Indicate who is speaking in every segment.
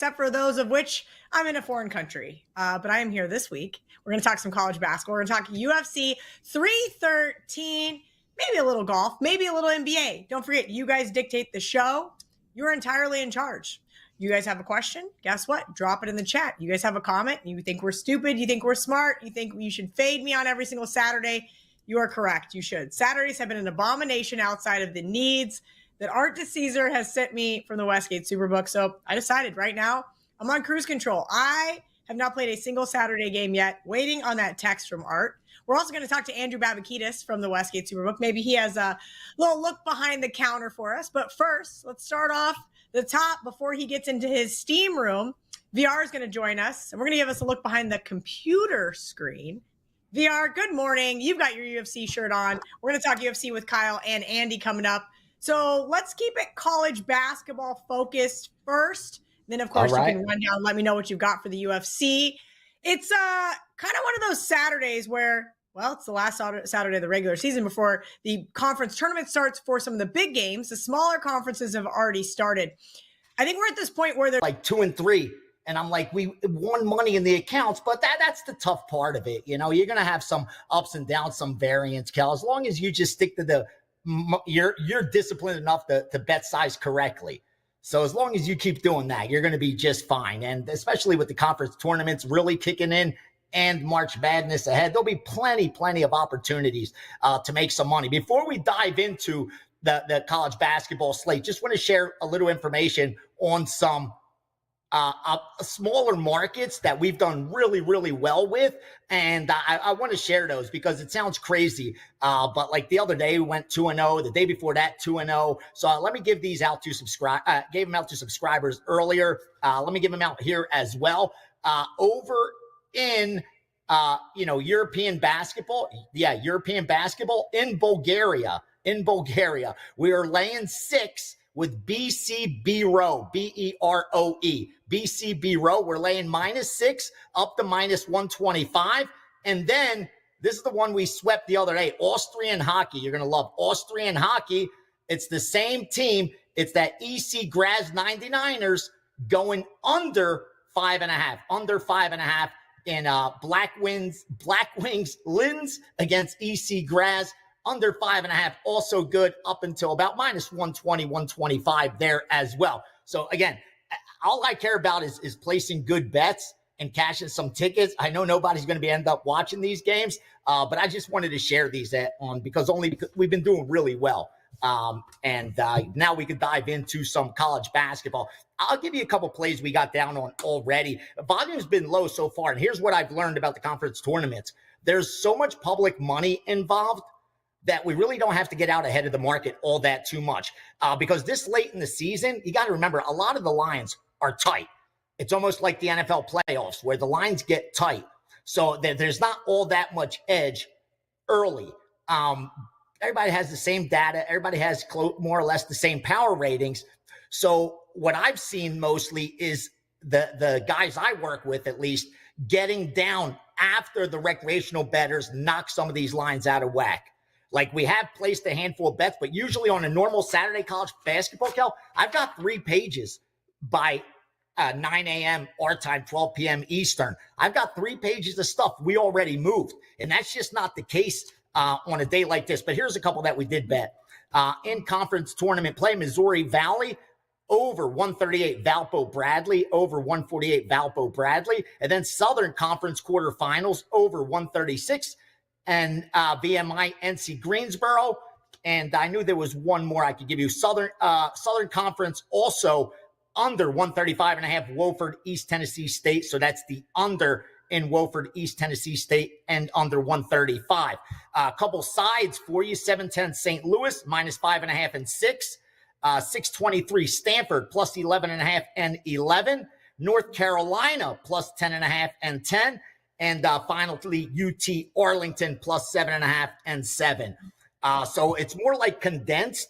Speaker 1: except for those of which I'm in a foreign country. But I am here this week. We're going to talk some college basketball. We're going to talk UFC 313, maybe a little golf, maybe a little NBA. Don't forget, you guys dictate the show. You're entirely in charge. You guys have a question? Guess what? Drop it in the chat. You guys have a comment? You think we're stupid? You think we're smart? You think you should fade me on every single Saturday? You are correct. You should. Saturdays have been an abomination outside of the needs that Art DeCesar has sent me from the Westgate Superbook. So I decided right now I'm on cruise control. I have not played a single Saturday game yet, waiting on that text from Art. We're also going to talk to Andrew Babakitis from the Westgate Superbook. Maybe he has a little look behind the counter for us. But first, let's start off the top before he gets into his steam room. VR is going to join us, and we're going to give us a look behind the computer screen. VR, good morning. You've got your UFC shirt on. We're going to talk UFC with Kyle and Andy coming up. So let's keep it college basketball focused first. Then, of course, you can run down, let me know what you've got for the UFC. It's kind of one of those Saturdays where, well, it's the last Saturday of the regular season before the conference tournament starts for some of the big games. The smaller conferences have already started. I think we're at this point where they're
Speaker 2: like 2 and 3. And I'm like, we won money in the accounts, but that's the tough part of it. You know, you're going to have some ups and downs, some variance, Kel, as long as you just stick to you're disciplined enough to bet size correctly. So as long as you keep doing that, you're going to be just fine. And especially with the conference tournaments really kicking in and March Madness ahead, there'll be plenty of opportunities to make some money. Before we dive into the college basketball slate, just want to share a little information on some smaller markets that we've done really well with. And I want to share those because it sounds crazy. But like the other day we went 2-0, the day before that 2-0. So let me give these out to gave them out to subscribers earlier. Let me give them out here as well. Over in, European basketball. Yeah. European basketball in Bulgaria, we are laying 6 with BCB Row, BEROE, BCB Row. We're laying -6 up to -125. And then this is the one we swept the other day, Austrian hockey. You're going to love Austrian hockey. It's the same team. It's that EC Graz 99ers going under 5.5 in Black Wings Linz against EC Graz. Under 5.5, also good up until about -120, 125 there as well. So again, all I care about is placing good bets and cashing some tickets. I know nobody's going to end up watching these games, but I just wanted to share these because we've been doing really well. And now we can dive into some college basketball. I'll give you a couple plays we got down on already. Volume's been low so far, and here's what I've learned about the conference tournaments. There's so much public money involved that we really don't have to get out ahead of the market all that too much. Because this late in the season, you got to remember, a lot of the lines are tight. It's almost like the NFL playoffs where the lines get tight. So there's not all that much edge early. Everybody has the same data. Everybody has more or less the same power ratings. So what I've seen mostly is the guys I work with, at least, getting down after the recreational bettors knock some of these lines out of whack. Like, we have placed a handful of bets, but usually on a normal Saturday college basketball, Kel, I've got 3 pages by 9 a.m. our time, 12 p.m. Eastern. I've got 3 pages of stuff we already moved, and that's just not the case on a day like this. But here's a couple that we did bet. In conference tournament play, Missouri Valley, over 138 Valpo Bradley, over 148 Valpo Bradley. And then Southern Conference quarterfinals, over 136. And VMI NC Greensboro. And I knew there was one more I could give you. Southern Conference also under 135.5 Wofford East Tennessee State. So that's the under in Wofford East Tennessee State and under 135. A couple sides for you. 710 St. Louis -5.5 and 6. 623 Stanford +11.5 and 11. North Carolina +10.5 and 10. And finally, UT Arlington +7.5 and 7. So it's more like condensed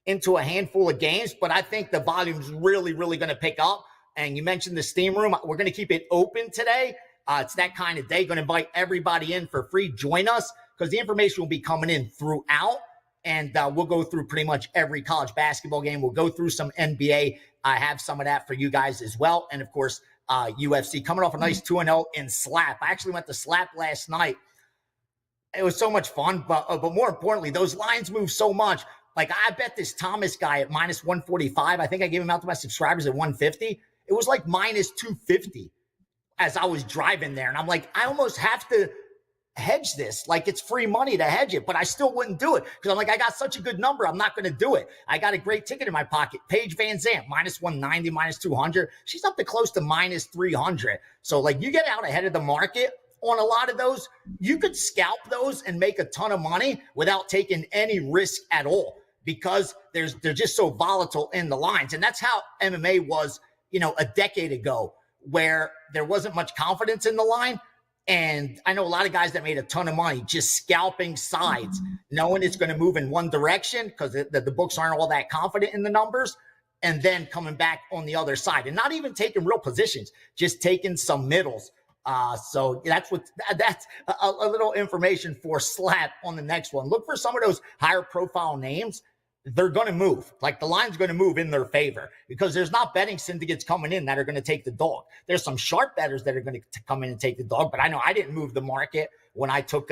Speaker 2: into a handful of games, but I think the volume's really going to pick up. And you mentioned the steam room. We're going to keep it open today. It's that kind of day. Going to invite everybody in for free. Join us because the information will be coming in throughout. And we'll go through pretty much every college basketball game. We'll go through some NBA. I have some of that for you guys as well. And, of course, UFC coming off a nice 2-0 in slap. I actually went to slap last night. It was so much fun. But more importantly, those lines move so much. Like, I bet this Thomas guy at minus 145. I think I gave him out to my subscribers at 150. It was like minus 250 as I was driving there. And I'm like, I almost have to hedge this. Like, it's free money to hedge it, but I still wouldn't do it because I'm like, I got such a good number. I'm not going to do it. I got a great ticket in my pocket. Paige Van Zandt, minus 190, minus 200. She's up to close to minus 300. So, like, you get out ahead of the market on a lot of those. You could scalp those and make a ton of money without taking any risk at all because they're just so volatile in the lines. And that's how MMA was, a decade ago, where there wasn't much confidence in the line. And I know a lot of guys that made a ton of money just scalping sides, knowing it's going to move in one direction because the books aren't all that confident in the numbers, and then coming back on the other side and not even taking real positions, just taking some middles. So that's a little information for slap on the next one. Look for some of those higher profile names. They're going to move. Like, the line's going to move in their favor because there's not betting syndicates coming in that are going to take the dog. There's some sharp bettors that are going to come in and take the dog, but I know I didn't move the market when I took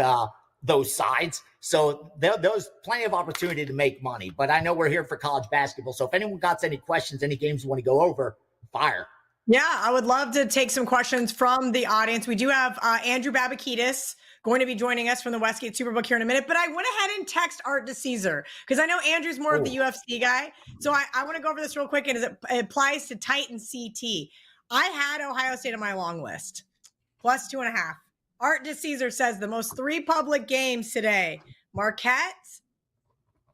Speaker 2: those sides. So there's plenty of opportunity to make money, but I know we're here for college basketball. So if anyone got any questions, any games you want to go over, fire.
Speaker 1: Yeah, I would love to take some questions from the audience. We do have Andrew Babakidis going to be joining us from the Westgate Superbook here in a minute, but I went ahead and text Art DeCesar because I know Andrew's more of the UFC guy. So I want to go over this real quick, and it applies to Titan CT. I had Ohio State on my long list, plus 2.5. Art DeCesar says the most 3 public games today: Marquette,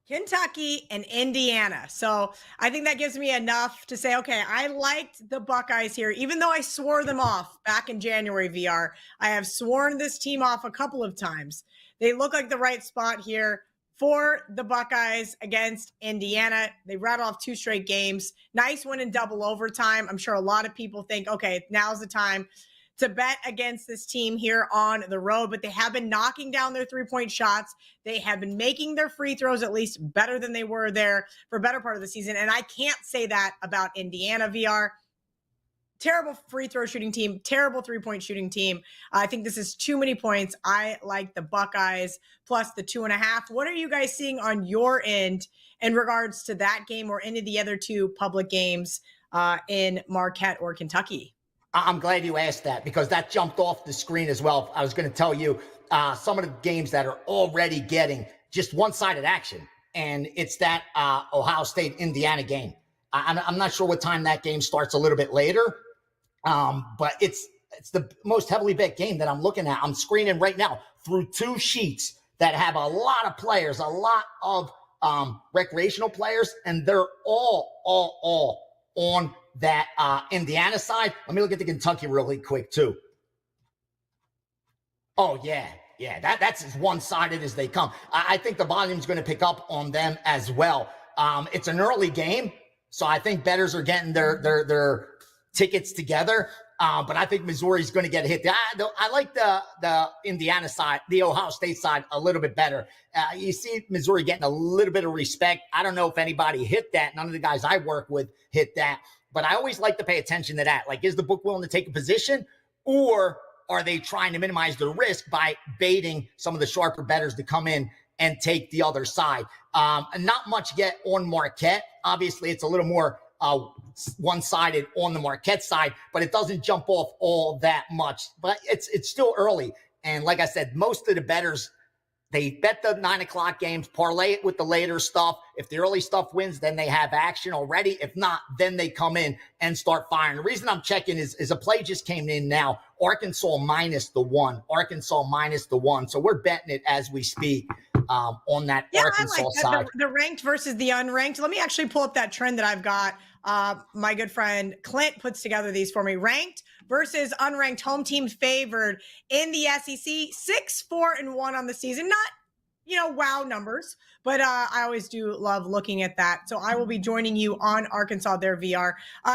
Speaker 1: Kentucky, and Indiana. So I think that gives me enough to say, okay, I liked the Buckeyes here, even though I swore them off back in January, VR. I have sworn this team off a couple of times. They look like the right spot here for the Buckeyes against Indiana. They rattled off 2 straight games. Nice win in double overtime. I'm sure a lot of people think, okay, now's the time to bet against this team here on the road, but they have been knocking down their 3-point shots. They have been making their free throws at least better than they were there for a better part of the season. And I can't say that about Indiana, VR. Terrible free throw shooting team, terrible 3-point shooting team. I think this is too many points. I like the Buckeyes plus the 2.5. What are you guys seeing on your end in regards to that game or any of the other 2 public games in Marquette or Kentucky?
Speaker 2: I'm glad you asked that because that jumped off the screen as well. I was going to tell you some of the games that are already getting just one-sided action, and it's that Ohio State-Indiana game. I'm not sure what time that game starts, a little bit later, but it's the most heavily bet game that I'm looking at. I'm screening right now through 2 sheets that have a lot of players, a lot of recreational players, and they're all on that Indiana side. Let me look at the Kentucky really quick too. Oh yeah, that's as one-sided as they come. I think the volume's going to pick up on them as well. It's an early game, so I think bettors are getting their tickets together. But I think Missouri's going to get a hit. I like the Indiana side, the Ohio State side, a little bit better. You see Missouri getting a little bit of respect. I don't know if anybody hit that. None of the guys I work with hit that. But I always like to pay attention to that. Like, is the book willing to take a position, or are they trying to minimize the risk by baiting some of the sharper bettors to come in and take the other side? And not much yet on Marquette. Obviously, it's a little more one-sided on the Marquette side, but it doesn't jump off all that much. But it's still early. And like I said, most of the bettors, they bet the 9 o'clock games, parlay it with the later stuff. If the early stuff wins, then they have action already. If not, then they come in and start firing. The reason I'm checking is a play just came in now. Arkansas minus the 1. Arkansas minus the 1. So we're betting it as we speak on that Arkansas side.
Speaker 1: The ranked versus the unranked. Let me actually pull up that trend that I've got. My good friend Clint puts together these for me. Ranked versus unranked, home team favored in the SEC, 6-4-1 on the season. Not, wow numbers, but I always do love looking at that. So I will be joining you on Arkansas there, VR.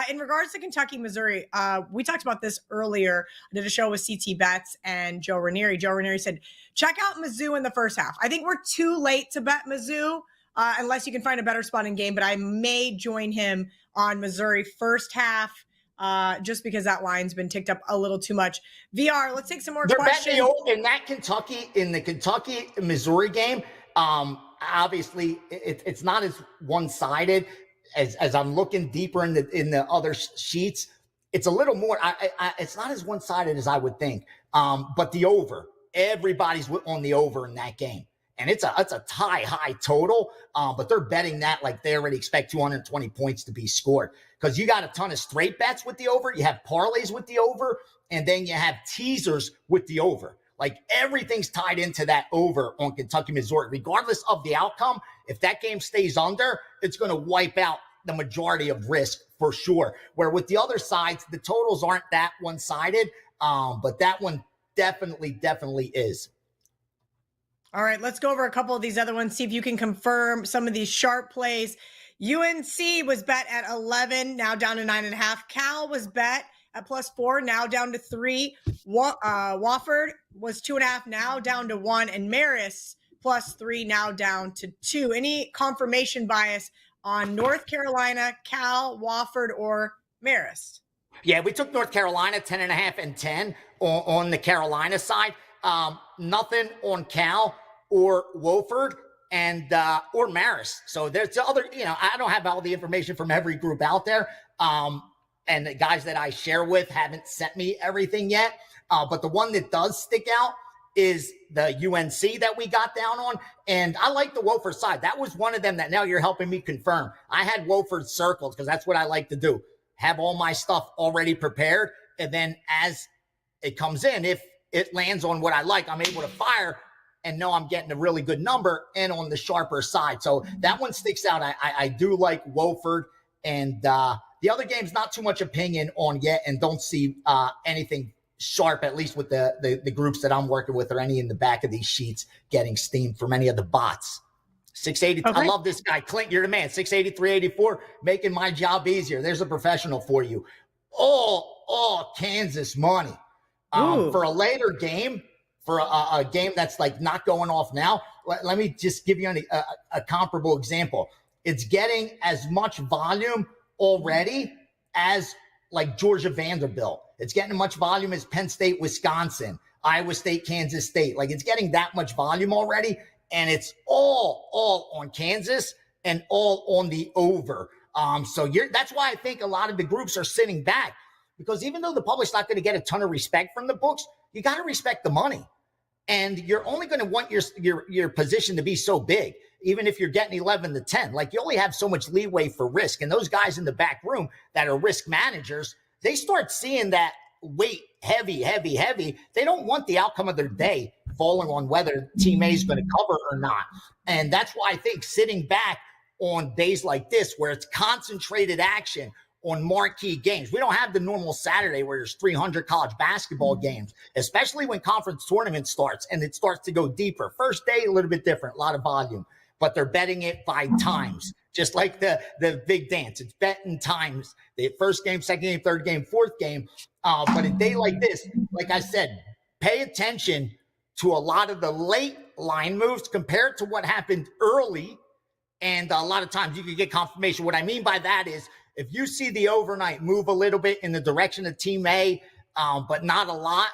Speaker 1: In regards to Kentucky, Missouri, we talked about this earlier. I did a show with CT Betts and Joe Ranieri. Joe Ranieri said, check out Mizzou in the first half. I think we're too late to bet Mizzou. unless you can find a better spot in game, but I may join him on Missouri first half. Just because that line's been ticked up a little too much. VR, let's take some more questions.
Speaker 2: In the Kentucky-Missouri game, obviously it's not as one-sided as I'm looking deeper in the other sheets. It's a little more, it's not as one-sided as I would think. But the over, everybody's on the over in that game. And it's a high total, but they're betting that like they already expect 220 points to be scored. Because you got a ton of straight bets with the over, you have parlays with the over, and then you have teasers with the over. Like everything's tied into that over on Kentucky, Missouri. Regardless of the outcome, if that game stays under, it's going to wipe out the majority of risk for sure. Where with the other sides, the totals aren't that one-sided, but that one definitely is.
Speaker 1: All right, let's go over a couple of these other ones, see if you can confirm some of these sharp plays. UNC was bet at 11, now down to 9.5. Cal was bet at +4, now down to 3. Wofford was 2.5, now down to 1. And Marist +3, now down to 2. Any confirmation bias on North Carolina, Cal, Wofford, or Marist?
Speaker 2: Yeah, we took North Carolina 10.5 and 10 on the Carolina side. Nothing on Cal or Wofford and or Marist. So there's the other, I don't have all the information from every group out there. And the guys that I share with haven't sent me everything yet. But the one that does stick out is the UNC that we got down on. And I like the Wofford side. That was one of them that now you're helping me confirm. I had Wofford circled because that's what I like to do. Have all my stuff already prepared. And then as it comes in, if it lands on what I like, I'm able to fire and know I'm getting a really good number and on the sharper side. So that one sticks out. I do like Wofford, and the other game's not too much opinion on yet, and don't see anything sharp, at least with the groups that I'm working with or any in the back of these sheets getting steamed from any of the bots. 680. Okay. I love this guy. Clint, you're the man. 680, 384, making my job easier. There's a professional for you. All Kansas money. For a later game, for a game that's like not going off now, let me just give you a comparable example. It's getting as much volume already as like Georgia Vanderbilt. It's getting as much volume as Penn State, Wisconsin, Iowa State, Kansas State. Like it's getting that much volume already, and it's all on Kansas and all on the over. So that's why I think a lot of the groups are sitting back. Because even though the public's not going to get a ton of respect from the books, you got to respect the money. And you're only going to want your position to be so big, even if you're getting 11 to 10. Like you only have so much leeway for risk. And those guys in the back room that are risk managers, they start seeing that weight heavy. They don't want the outcome of their day falling on whether Team A is going to cover or not. And that's why I think sitting back on days like this, where it's concentrated action on marquee games. We don't have the normal Saturday where there's 300 college basketball games, especially when conference tournament starts and it starts to go deeper. First day, a little bit different, a lot of volume, but they're betting it by times, just like the big dance. It's betting times, the first game, second game, third game, fourth game. But a day like this, like I said, pay attention to a lot of the late line moves compared to what happened early. And a lot of times you can get confirmation. What I mean by that is, if you see the overnight move a little bit in the direction of Team A, but not a lot,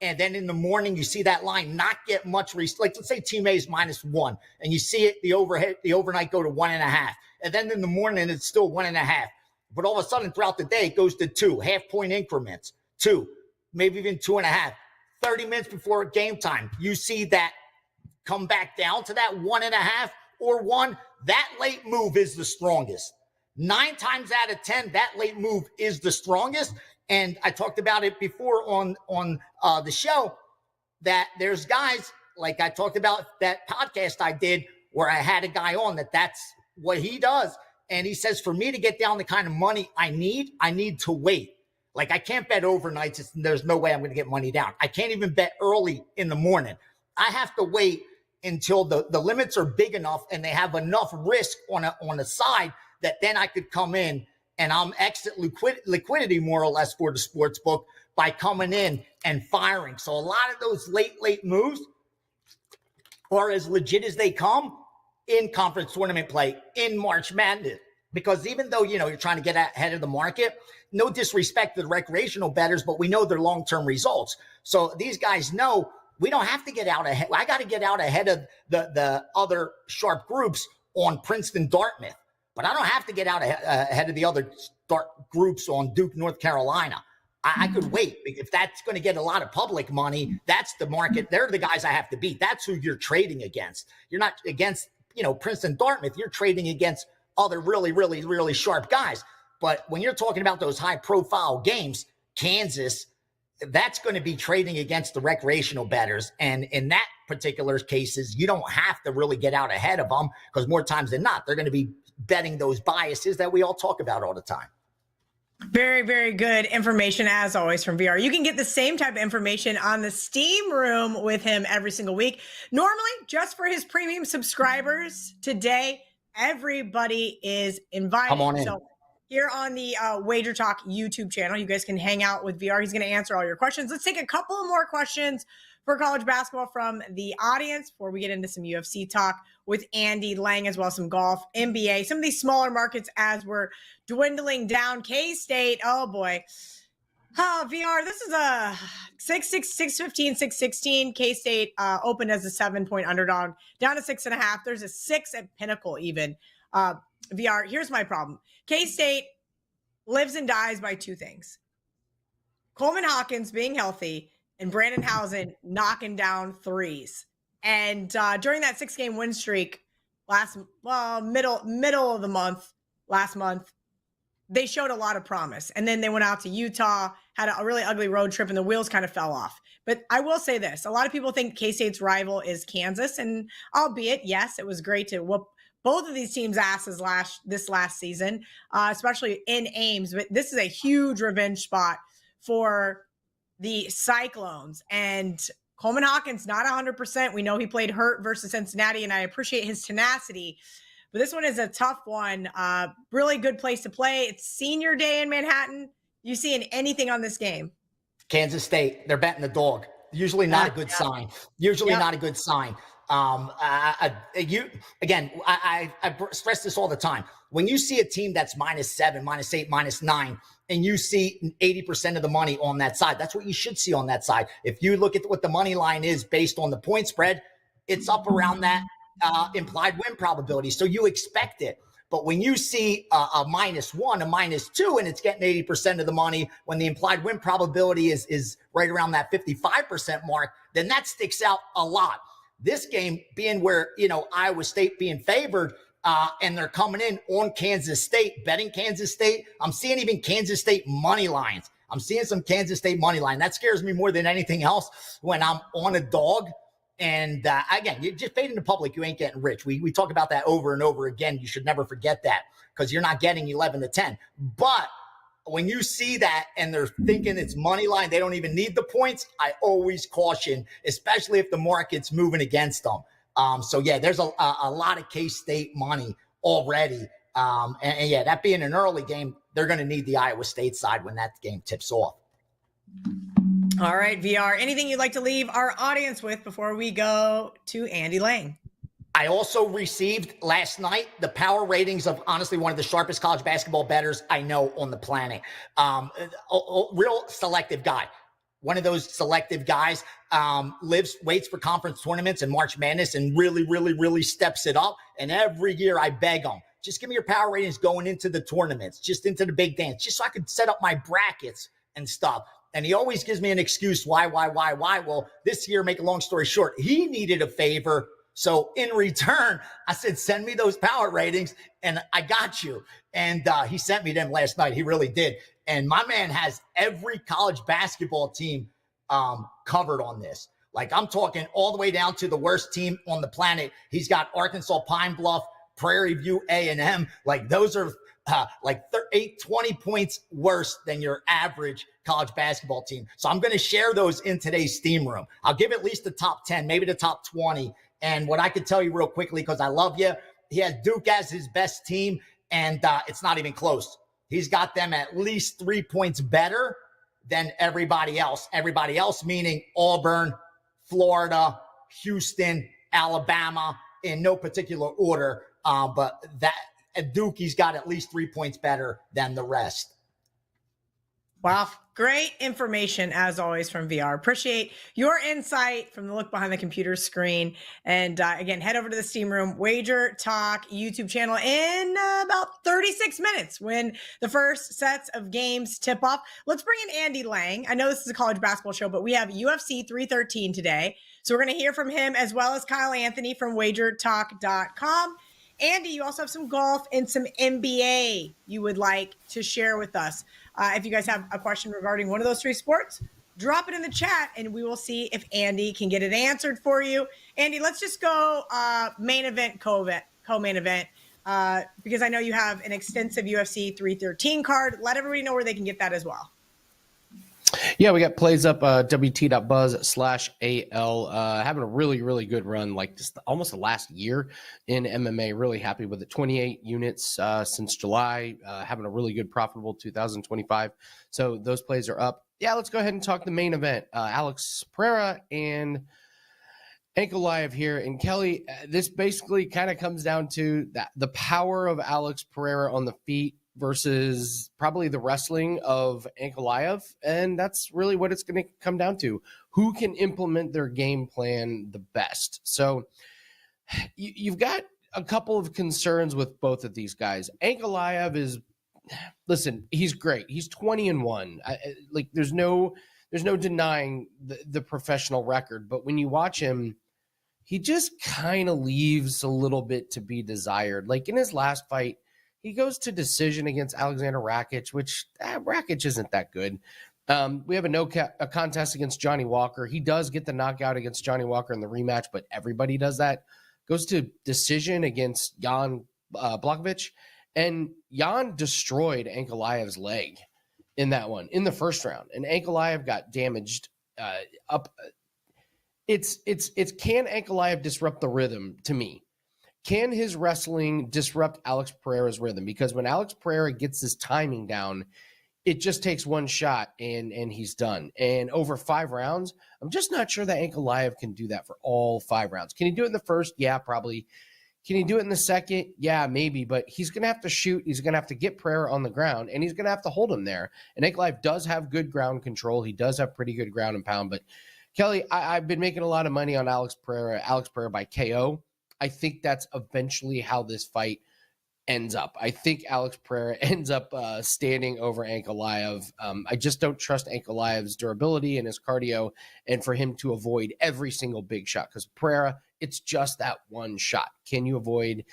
Speaker 2: and then in the morning you see that line not get much, like let's say Team A is -1, and you see it the overnight go to 1.5, and then in the morning it's still 1.5, but all of a sudden throughout the day it goes to 2 half-point increments, 2, maybe even 2.5. 30 minutes before game time, you see that come back down to that 1.5 or 1. That late move is the strongest. 9 times out of 10, that late move is the strongest. And I talked about it before on the show that there's guys, like I talked about that podcast I did where I had a guy on that's what he does. And he says, for me to get down the kind of money I need to wait. Like I can't bet overnights. There's no way I'm going to get money down. I can't even bet early in the morning. I have to wait until the limits are big enough and they have enough risk on a side that then I could come in and I'm exit liquidity more or less for the sports book by coming in and firing. So a lot of those late moves are as legit as they come. in conference tournament play in March Madness. Because even though, you're trying to get ahead of the market, no disrespect to the recreational bettors, but we know their long-term results. So these guys know we don't have to get out ahead. I got to get out ahead of the other sharp groups on Princeton, Dartmouth. But I don't have to get out ahead of the other groups on Duke, North Carolina. I could wait. If that's going to get a lot of public money, that's the market. They're the guys I have to beat. That's who you're trading against. You're not against, Princeton, Dartmouth. You're trading against other really, really, really sharp guys. But when you're talking about those high-profile games, Kansas, that's going to be trading against the recreational bettors. And in that particular cases, you don't have to really get out ahead of them because more times than not, they're going to be betting those biases that we all talk about all the time.
Speaker 1: Very, very good information as always from VR. You can get the same type of information on the Steam Room with him every single week. Normally, just for his premium subscribers, today, everybody is invited.
Speaker 2: Come on in.
Speaker 1: So here on the WagerTalk YouTube channel, you guys can hang out with VR. He's going to answer all your questions. Let's take a couple of more questions for college basketball from the audience before we get into some UFC talk with Andy Lang, as well as some golf, NBA, some of these smaller markets as we're dwindling down. K-State, oh boy. VR, this is a 6-15, 6-16. K-State opened as a 7-point underdog, down to 6.5. There's a 6 at Pinnacle even. VR, here's my problem. K-State lives and dies by two things. Coleman Hawkins being healthy and Brandon Housen knocking down threes. And during that 6-game win streak middle of the month, last month, they showed a lot of promise. And then they went out to Utah, had a really ugly road trip, and the wheels kind of fell off. But I will say this. A lot of people think K-State's rival is Kansas. And albeit, yes, it was great to whoop both of these teams' asses this last season, especially in Ames. But this is a huge revenge spot for the Cyclones. And Coleman Hawkins, not 100%. We know he played hurt versus Cincinnati, and I appreciate his tenacity. But this one is a tough one. Really good place to play. It's senior day in Manhattan. You seeing anything on this game?
Speaker 2: Kansas State, they're betting the dog. Usually not a good sign. Not a good sign. I stress this all the time. When you see a team that's -7, -8, -9, and you see 80% of the money on that side, that's what you should see on that side. If you look at what the money line is based on the point spread, it's up around that implied win probability. So you expect it. But when you see a -1, a -2, and it's getting 80% of the money, when the implied win probability is right around that 55% mark, then that sticks out a lot. This game being where, Iowa State being favored, and they're coming in on Kansas State, betting Kansas State. I'm seeing even Kansas State money lines. I'm seeing some Kansas State money line. That scares me more than anything else when I'm on a dog. And again, you just fading the public, you ain't getting rich. We talk about that over and over again. You should never forget that because you're not getting 11 to 10. But when you see that and they're thinking it's money line, they don't even need the points. I always caution, especially if the market's moving against them. So yeah, there's a lot of K-State money already. And yeah, that being an early game, they're going to need the Iowa State side when that game tips off.
Speaker 1: All right, VR, anything you'd like to leave our audience with before we go to Andy Lang?
Speaker 2: I also received last night the power ratings of honestly one of the sharpest college basketball bettors I know on the planet. Real selective guy. One of those selective guys, waits for conference tournaments and March Madness and really, really, really steps it up. And every year I beg him, just give me your power ratings going into the tournaments, just into the big dance, just so I could set up my brackets and stuff. And he always gives me an excuse. Why? Well, this year, make a long story short, he needed a favor. So in return, I said, send me those power ratings and I got you. And he sent me them last night. He really did. And my man has every college basketball team covered on this. Like I'm talking all the way down to the worst team on the planet. He's got Arkansas Pine Bluff, Prairie View A&M. Like those are 20 points worse than your average college basketball team. So I'm going to share those in today's Steam Room. I'll give at least the top 10, maybe the top 20. And what I could tell you real quickly, because I love you, he has Duke as his best team, and it's not even close. He's got them at least 3 points better than everybody else. Everybody else meaning Auburn, Florida, Houston, Alabama. in no particular order, but that Dookie's got at least 3 points better than the rest.
Speaker 1: Wow. Great information, as always, from VR. Appreciate your insight from the look behind the computer screen. And again, head over to the Steam Room WagerTalk YouTube channel in about 36 minutes when the first sets of games tip off. Let's bring in Andy Lang. I know this is a college basketball show, but we have UFC 313 today. So we're going to hear from him as well as Kyle Anthony from WagerTalk.com. Andy, you also have some golf and some NBA you would like to share with us. If you guys have a question regarding one of those 3 sports, drop it in the chat and we will see if Andy can get it answered for you. Andy, let's just go main event, co-main event, because I know you have an extensive UFC 313 card. Let everybody know where they can get that as well.
Speaker 3: Yeah, we got plays up wt.buzz/AL. Having a really, really good run, like just almost the last year in MMA. Really happy with it. 28 units since July. Having a really good, profitable 2025. So those plays are up. Yeah, let's go ahead and talk the main event. Alex Pereira and Ankalaev here. And Kelly, this basically kind of comes down to that the power of Alex Pereira on the feet versus probably the wrestling of Ankalaev. And that's really what it's going to come down to. Who can implement their game plan the best? So you've got a couple of concerns with both of these guys. Ankalaev is, listen, he's great. He's 20-1. Like there's no denying the professional record. But when you watch him, he just kind of leaves a little bit to be desired. Like in his last fight, he goes to decision against Alexander Rakic, which Rakic isn't that good. We have a contest against Johnny Walker. He does get the knockout against Johnny Walker in the rematch, but everybody does that. Goes to decision against Jan Blachowicz, and Jan destroyed Ankalaev's leg in that one in the first round, and Ankalaev got damaged up. It's can Ankalaev disrupt the rhythm to me? Can his wrestling disrupt Alex Pereira's rhythm? Because when Alex Pereira gets his timing down, it just takes one shot and he's done. And over 5 rounds, I'm just not sure that Ankalaev can do that for all 5 rounds. Can he do it in the first? Yeah, probably. Can he do it in the second? Yeah, maybe. But he's going to have to shoot. He's going to have to get Pereira on the ground, and he's going to have to hold him there. And Ankalaev does have good ground control. He does have pretty good ground and pound. But, Kelly, I've been making a lot of money on Alex Pereira by KO. I think that's eventually how this fight ends up. I think Alex Pereira ends up standing over Ankalaev. I just don't trust Ankalaev's durability and his cardio, and for him to avoid every single big shot. Because Pereira, it's just that one shot. Can you avoid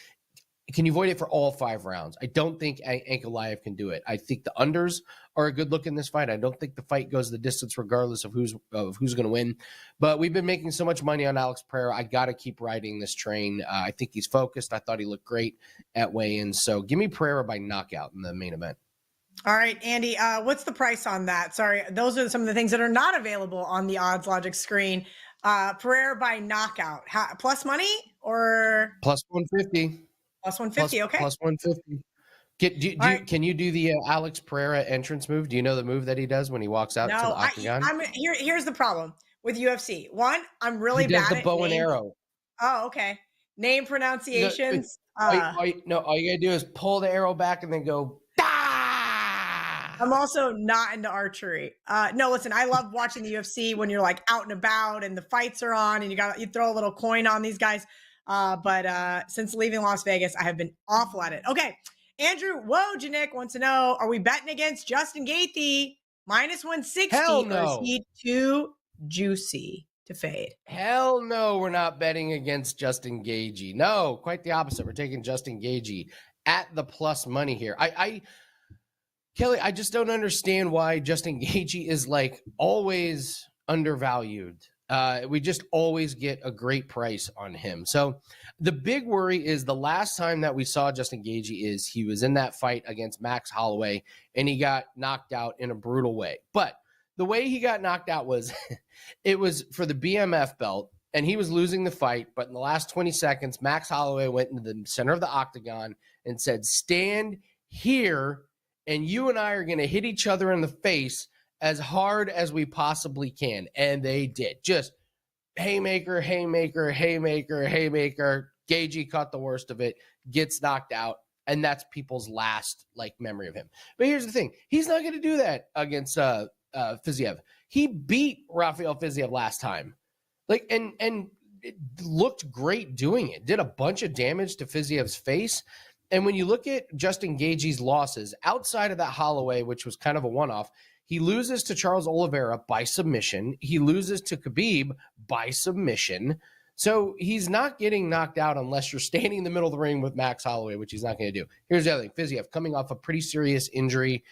Speaker 3: it for all 5 rounds? I don't think Ankalaev can do it. I think the unders are a good look in this fight. I don't think the fight goes the distance regardless of who's going to win. But we've been making so much money on Alex Pereira. I got to keep riding this train. I think he's focused. I thought he looked great at weigh-ins. So give me Pereira by knockout in the main event.
Speaker 1: All right, Andy, what's the price on that? Sorry, those are some of the things that are not available on the Odds Logic screen. Pereira by knockout. Plus money or?
Speaker 3: Plus 150.
Speaker 1: Plus 150, okay.
Speaker 3: Plus 150. Can you do the Alex Pereira entrance move? Do you know the move that he does when he walks out to the octagon?
Speaker 1: Here's the problem with UFC. One, I'm really bad at
Speaker 3: the bow and arrow.
Speaker 1: Oh, okay. Name pronunciations.
Speaker 3: All you gotta do is pull the arrow back and then go.
Speaker 1: I'm also not into archery. No, listen, I love watching the UFC when you're like out and about and the fights are on and you throw a little coin on these guys. But since leaving Las Vegas, I have been awful at it. Okay. Andrew Wojcik wants to know, are we betting against Justin Gaethje minus 160?
Speaker 3: Hell no.
Speaker 1: Or is he too juicy to fade?
Speaker 3: Hell no, we're not betting against Justin Gaethje. No, quite the opposite. We're taking Justin Gaethje at the plus money here. Kelly, I just don't understand why Justin Gaethje is like always undervalued. We just always get a great price on him. So the big worry is the last time that we saw Justin Gaethje is he was in that fight against Max Holloway and he got knocked out in a brutal way. But the way he got knocked out was it was for the BMF belt and he was losing the fight. But in the last 20 seconds, Max Holloway went into the center of the octagon and said, stand here and you and I are going to hit each other in the face as hard as we possibly can. And they did. Just haymaker, haymaker, haymaker, haymaker, Gagey caught the worst of it, gets knocked out, and that's people's last memory of him. But here's the thing: he's not going to do that against Fiziev. He beat Rafael Fiziev last time, and it looked great doing it. Did a bunch of damage to Fiziev's face. And when you look at Justin Gagey's losses outside of that Holloway, which was kind of a one-off, he loses to Charles Oliveira by submission. He loses to Khabib by submission. So he's not getting knocked out unless you're standing in the middle of the ring with Max Holloway, which he's not going to do. Here's the other thing. Fiziev coming off a pretty serious injury.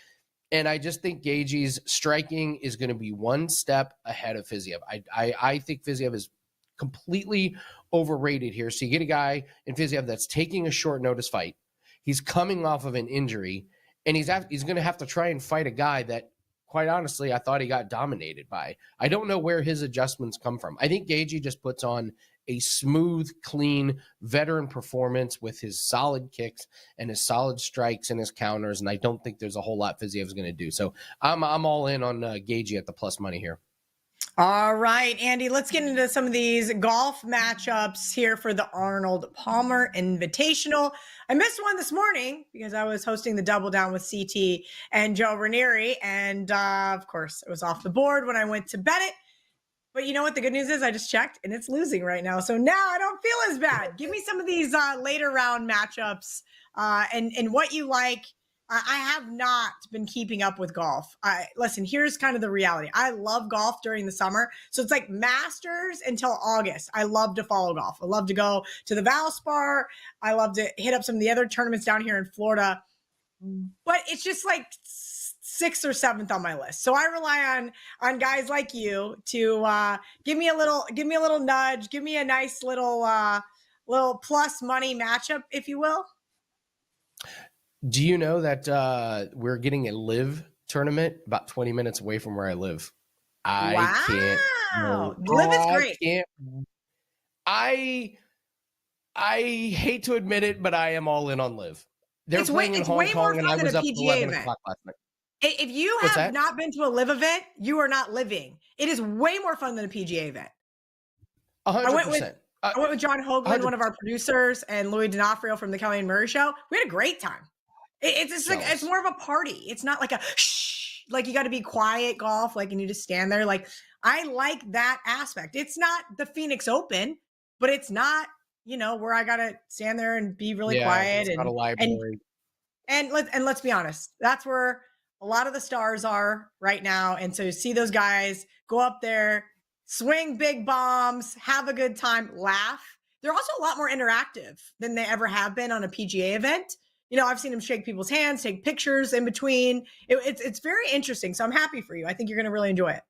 Speaker 3: And I just think Gagey's striking is going to be one step ahead of Fiziev. I think Fiziev is completely overrated here. So you get a guy in Fiziev that's taking a short notice fight. He's coming off of an injury, and he's going to have to try and fight a guy that, quite honestly, I thought he got dominated by. I don't know where his adjustments come from. I think Gagey just puts on a smooth, clean, veteran performance with his solid kicks and his solid strikes and his counters, and I don't think there's a whole lot Fiziev's going to do. So I'm all in on Gagey at the plus money here.
Speaker 1: All right, Andy, let's get into some of these golf matchups here for the Arnold Palmer Invitational. I missed one this morning because I was hosting the Double Down with CT and Joe Ranieri. And of course, it was off the board when I went to bet it. But you know what? The good news is I just checked and it's losing right now. So now I don't feel as bad. Give me some of these later round matchups and what you like. I have not been keeping up with golf. Listen, here's kind of the reality. I love golf during the summer. So it's like Masters until August. I love to follow golf. I love to go to the Valspar. I love to hit up some of the other tournaments down here in Florida. But it's just like 6th or 7th on my list. So I rely on guys like you to give me a little nudge, give me a nice little plus money matchup, if you will.
Speaker 3: Do you know that we're getting a live tournament about 20 minutes away from where I live?
Speaker 1: Live is great.
Speaker 3: I hate to admit it, but I am all in on live. They're playing in Hong Kong, and I was up at 11 o'clock last night.
Speaker 1: If you have not been to a live event, you are not living. It is way more fun than a PGA event.
Speaker 3: 100%.
Speaker 1: I went with John Hoagland,
Speaker 3: 100%.
Speaker 1: one of our producers, and Louis D'Onofrio from the Kelly and Murray Show. We had a great time. It's just like, it's more of a party. It's not like a shh, like you got to be quiet golf, like, and you just stand there. Like, I like that aspect. It's not the Phoenix Open, but it's not, where I got to stand there and be really quiet.
Speaker 3: It's not a library.
Speaker 1: And let's be honest, that's where a lot of the stars are right now. And so you see those guys go up there, swing big bombs, have a good time, laugh. They're also a lot more interactive than they ever have been on a PGA event. I've seen them shake people's hands, take pictures in between. It's very interesting. So I'm happy for you. I think you're going to really enjoy it.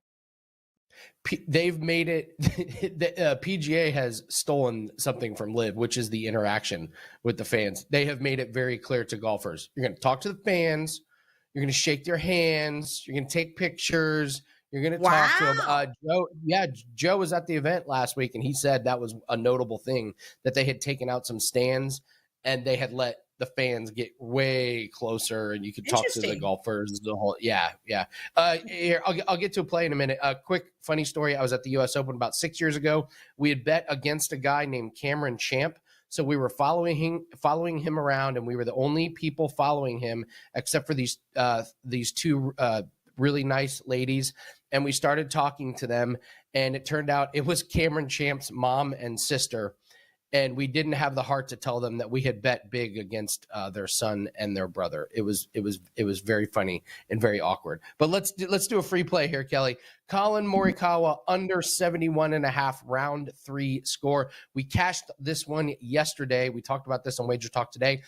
Speaker 3: They've made it. The PGA has stolen something from Live, which is the interaction with the fans. They have made it very clear to golfers. You're going to talk to the fans. You're going to shake their hands. You're going to take pictures. You're going to talk to them. Joe was at the event last week, and he said that was a notable thing, that they had taken out some stands and they had let the fans get way closer, and you could talk to the golfers. The whole, yeah. Here, I'll get to a play in a minute. A quick funny story. I was at the U.S. Open about 6 years ago. We had bet against a guy named Cameron Champ. So we were following him around, and we were the only people following him except for these two really nice ladies. And we started talking to them, and it turned out it was Cameron Champ's mom and sister. And we didn't have the heart to tell them that we had bet big against their son and their brother. It was very funny and very awkward. But let's do a free play here, Kelly. Colin Morikawa under 71.5 round 3 score. We cashed this one yesterday. We talked about this on WagerTalk today.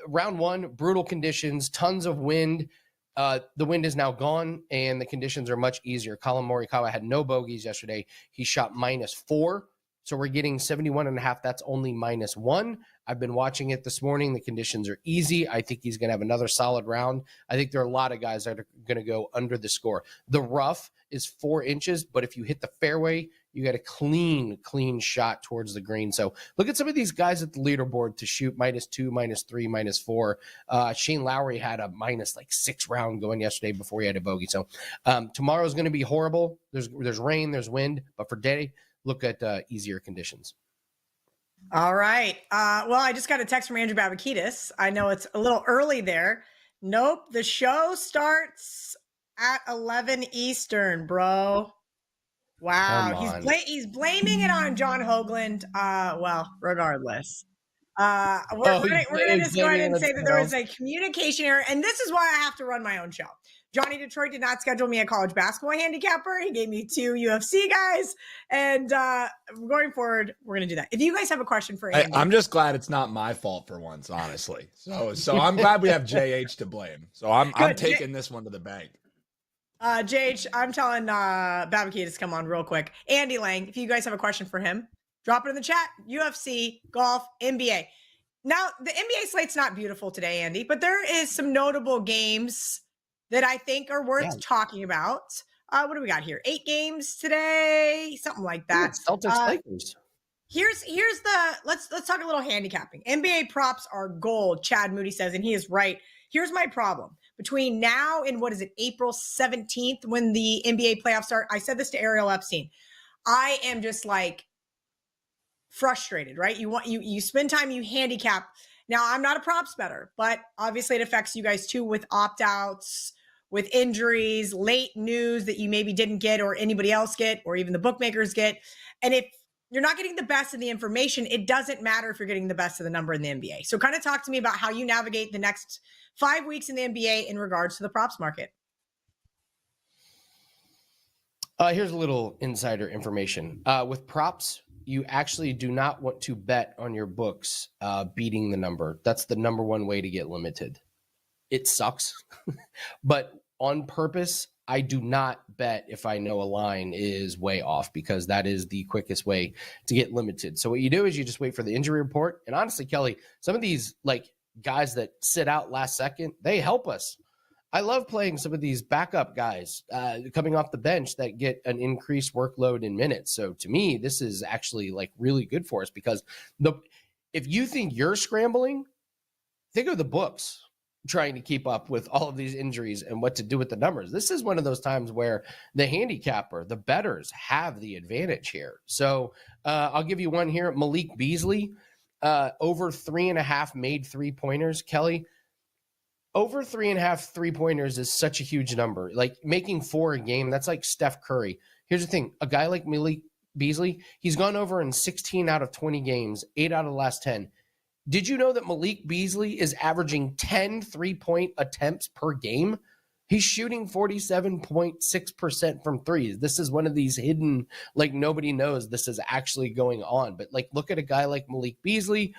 Speaker 3: Round 1, brutal conditions, tons of wind. The wind is now gone, and the conditions are much easier. Colin Morikawa had no bogeys yesterday. He shot -4. So we're getting 71.5. That's only -1. I've been watching it this morning. The conditions are easy. I think he's going to have another solid round. I think there are a lot of guys that are going to go under the score. The rough is 4 inches, but if you hit the fairway, you got a clean shot towards the green. So look at some of these guys at the leaderboard to shoot -2, -3, -4. Shane Lowry had a -6 round going yesterday before he had a bogey. So tomorrow's going to be horrible. There's rain, there's wind, but for today, look at easier conditions.
Speaker 1: All right. Well, I just got a text from Andrew Babakitis. I know it's a little early there. Nope. The show starts at 11 Eastern, bro. Wow.
Speaker 3: Come on.
Speaker 1: He's blaming it on John Hoagland. Well, regardless.
Speaker 3: Oh,
Speaker 1: We're gonna
Speaker 3: he's
Speaker 1: just go ahead
Speaker 3: blaming it
Speaker 1: and
Speaker 3: on
Speaker 1: say that there was a communication error, and this is why I have to run my own show. Johnny Detroit did not schedule me a college basketball handicapper. He gave me 2 UFC guys, and going forward, we're gonna do that. If you guys have a question for Andy,
Speaker 4: I'm just glad it's not my fault for once, honestly. So I'm glad we have JH to blame. So I'm taking this one to the bank.
Speaker 1: JH, I'm telling Babakitis to come on real quick. Andy Lang, if you guys have a question for him, drop it in the chat. UFC, golf, NBA. Now, the NBA slate's not beautiful today, Andy, but there is some notable games that I think are worth talking about. What do we got here? 8 games today, something like that.
Speaker 3: Celtics Lakers.
Speaker 1: Here's the let's talk a little handicapping. NBA props are gold, Chad Moody says, and he is right. Here's my problem. Between now and April 17th, when the NBA playoffs start, I said this to Ariel Epstein. I am just like frustrated, right? You spend time, you handicap. Now, I'm not a props bettor, but obviously it affects you guys too with opt-outs, with injuries, late news that you maybe didn't get or anybody else get, or even the bookmakers get. And if you're not getting the best of the information, it doesn't matter if you're getting the best of the number in the NBA. So kind of talk to me about how you navigate the next 5 weeks in the NBA in regards to the props market.
Speaker 3: Here's a little insider information. With props, you actually do not want to bet on your books beating the number. That's the number one way to get limited. It sucks, but on purpose, I do not bet if I know a line is way off, because that is the quickest way to get limited. So what you do is you just wait for the injury report. And honestly, Kelly, some of these like guys that sit out last second, they help us. I love playing some of these backup guys coming off the bench that get an increased workload in minutes. So to me, this is actually like really good for us, because if you think you're scrambling, think of the books trying to keep up with all of these injuries and what to do with the numbers. This is one of those times where the handicapper, the bettors, have the advantage here. So I'll give you one here. Malik Beasley, over 3.5 made 3-pointers. Kelly, over 3.5 3-pointers is such a huge number. Like making 4 a game, that's like Steph Curry. Here's the thing. A guy like Malik Beasley, he's gone over in 16 out of 20 games, 8 out of the last 10. Did you know that Malik Beasley is averaging 10 3-point attempts per game? He's shooting 47.6% from threes. This is one of these hidden, like nobody knows this is actually going on. But like, look at a guy like Malik Beasley,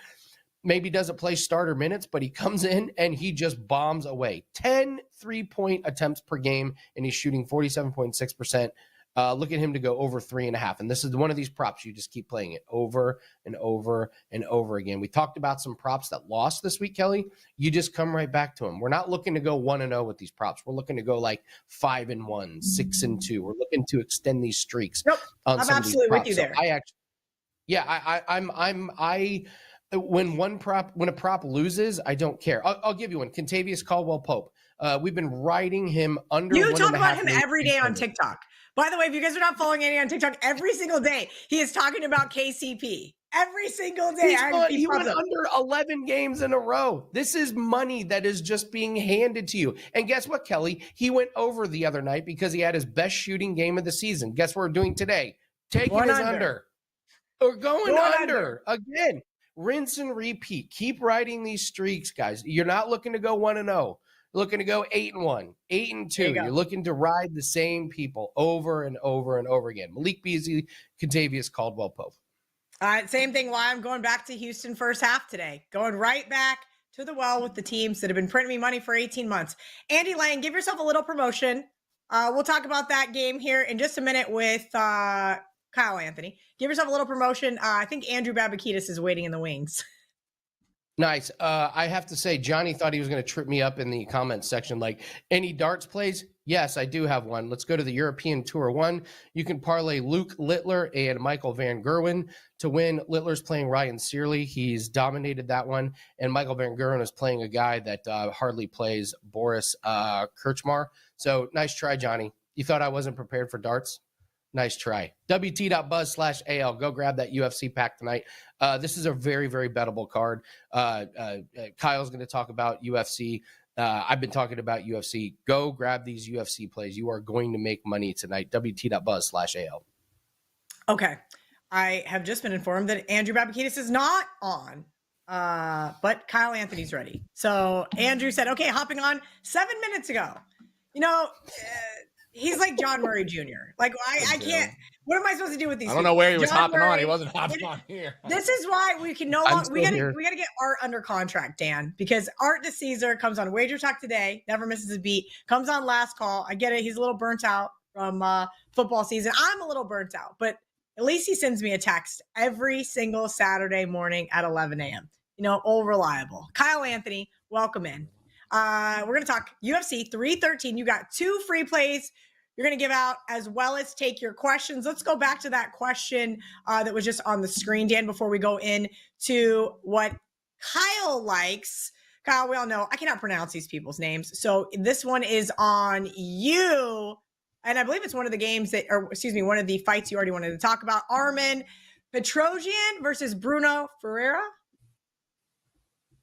Speaker 3: maybe doesn't play starter minutes, but he comes in and he just bombs away. 10 3-point attempts per game, and he's shooting 47.6%. Look at him to go over 3.5. And this is one of these props. You just keep playing it over and over and over again. We talked about some props that lost this week, Kelly. You just come right back to them. We're not looking to go 1-0 with these props. We're looking to go like 5-1, 6-2. We're looking to extend these streaks.
Speaker 1: Nope,
Speaker 3: on
Speaker 1: I'm
Speaker 3: some
Speaker 1: absolutely
Speaker 3: of these props.
Speaker 1: with you there.
Speaker 3: So I actually, when a prop loses, I don't care. I'll give you one. Contavious Caldwell Pope. We've been riding him under.
Speaker 1: You talk about him every day on TikTok. By the way, if you guys are not following Andy on TikTok, every single day he is talking about KCP. Every single day.
Speaker 3: He went under 11 games in a row. This is money that is just being handed to you. And guess what, Kelly? He went over the other night because he had his best shooting game of the season. Guess what we're doing today? Taking his under. Or going under. Again, rinse and repeat. Keep riding these streaks, guys. You're not looking to go 1-0. Looking to go 8-1, 8-2. You're looking to ride the same people over and over and over again. Malik Beasley, Contavious Caldwell Pope.
Speaker 1: Same thing. Why I'm going back to Houston first half today. Going right back to the well with the teams that have been printing me money for 18 months. Andy Lang, give yourself a little promotion. We'll talk about that game here in just a minute with Kyle Anthony. Give yourself a little promotion. I think Andrew Babakitis is waiting in the wings.
Speaker 3: Nice. I have to say, Johnny thought he was going to trip me up in the comments section. Like, any darts plays? Yes, I do have one. Let's go to the European Tour 1. You can parlay Luke Littler and Michael Van Gerwen to win. Littler's playing Ryan Searle. He's dominated that one. And Michael Van Gerwen is playing a guy that hardly plays, Boris Kirchmar. So nice try, Johnny. You thought I wasn't prepared for darts? Nice try. WT.buzz/AL. Go grab that UFC pack tonight. This is a very, very bettable card. Kyle's going to talk about UFC. I've been talking about UFC. Go grab these UFC plays. You are going to make money tonight. WT.buzz/AL.
Speaker 1: Okay. I have just been informed that Andrew Babakitis is not on, but Kyle Anthony's ready. So Andrew said, okay, hopping on 7 minutes ago. He's like John Murray Jr. Like, I can't. What am I supposed to do with these?
Speaker 4: I don't know where he was hopping
Speaker 1: Murray,
Speaker 4: on. He wasn't hopping on here.
Speaker 1: This is why we can no longer. We gotta get Art under contract, Dan, because Art DeCesar comes on WagerTalk today. Never misses a beat. Comes on Last Call. I get it. He's a little burnt out from football season. I'm a little burnt out, but at least he sends me a text every single Saturday morning at 11 a.m. All reliable. Kyle Anthony, welcome in. We're going to talk UFC 313. You got 2 free plays you're going to give out, as well as take your questions. Let's go back to that question that was just on the screen, Dan, before we go into what Kyle likes. Kyle, we all know I cannot pronounce these people's names. So this one is on you. And I believe it's one of the one of the fights you already wanted to talk about. Armen Petrosyan versus Bruno Ferreira.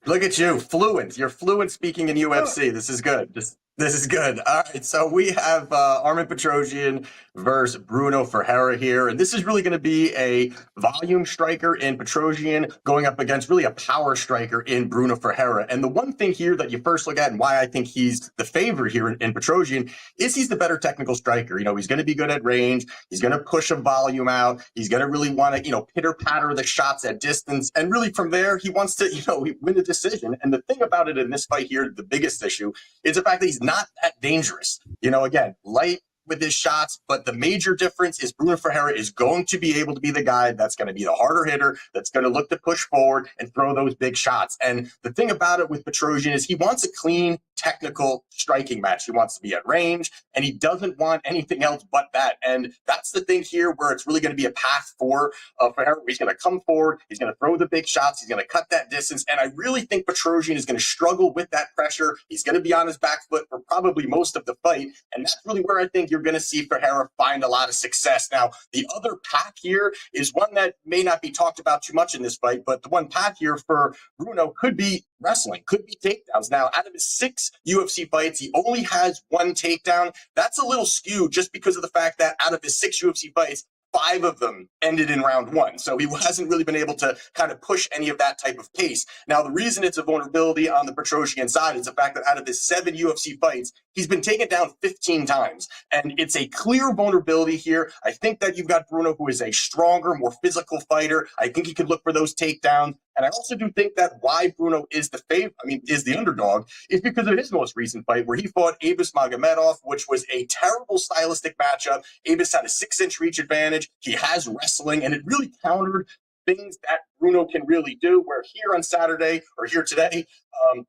Speaker 5: Look at you, fluent. You're fluent speaking in UFC. This is good. This is good. All right, so we have Armen Petrosyan versus Bruno Ferreira here, and this is really going to be a volume striker in Petrosyan going up against really a power striker in Bruno Ferreira. And the one thing here that you first look at and why I think he's the favorite here in Petrosyan is he's the better technical striker. He's going to be good at range. He's going to push a volume out. He's going to really want to, pitter-patter the shots at distance. And really from there, he wants to, win the decision. And the thing about it in this fight here, the biggest issue, is the fact that he's not that dangerous. Again, light with his shots, but the major difference is Bruno Ferreira is going to be able to be the guy that's going to be the harder hitter, that's going to look to push forward and throw those big shots. And the thing about it with Petrosyan is he wants a clean, technical striking match. He wants to be at range, and he doesn't want anything else but that. And that's the thing here where it's really going to be a path for Ferreira. He's going to come forward, he's going to throw the big shots, he's going to cut that distance. And I really think Petrosyan is going to struggle with that pressure. He's going to be on his back foot for probably most of the fight. And that's really where I think you're going to see Ferreira find a lot of success. Now, the other path here is one that may not be talked about too much in this fight, but the one path here for Bruno could be wrestling, could be takedowns. Now, out of his 6 UFC fights, he only has 1 takedown. That's a little skewed just because of the fact that out of his 6 UFC fights, 5 of them ended in round 1. So he hasn't really been able to kind of push any of that type of pace. Now, the reason it's a vulnerability on the Petrosyan side is the fact that out of his 7 UFC fights, he's been taken down 15 times. And it's a clear vulnerability here. I think that you've got Bruno, who is a stronger, more physical fighter. I think he could look for those takedowns. And I also do think that why Bruno is is the underdog, is because of his most recent fight where he fought Abus Magomedov, which was a terrible stylistic matchup. Abus had a 6-inch reach advantage. He has wrestling, and it really countered things that Bruno can really do, where here on Saturday or here today,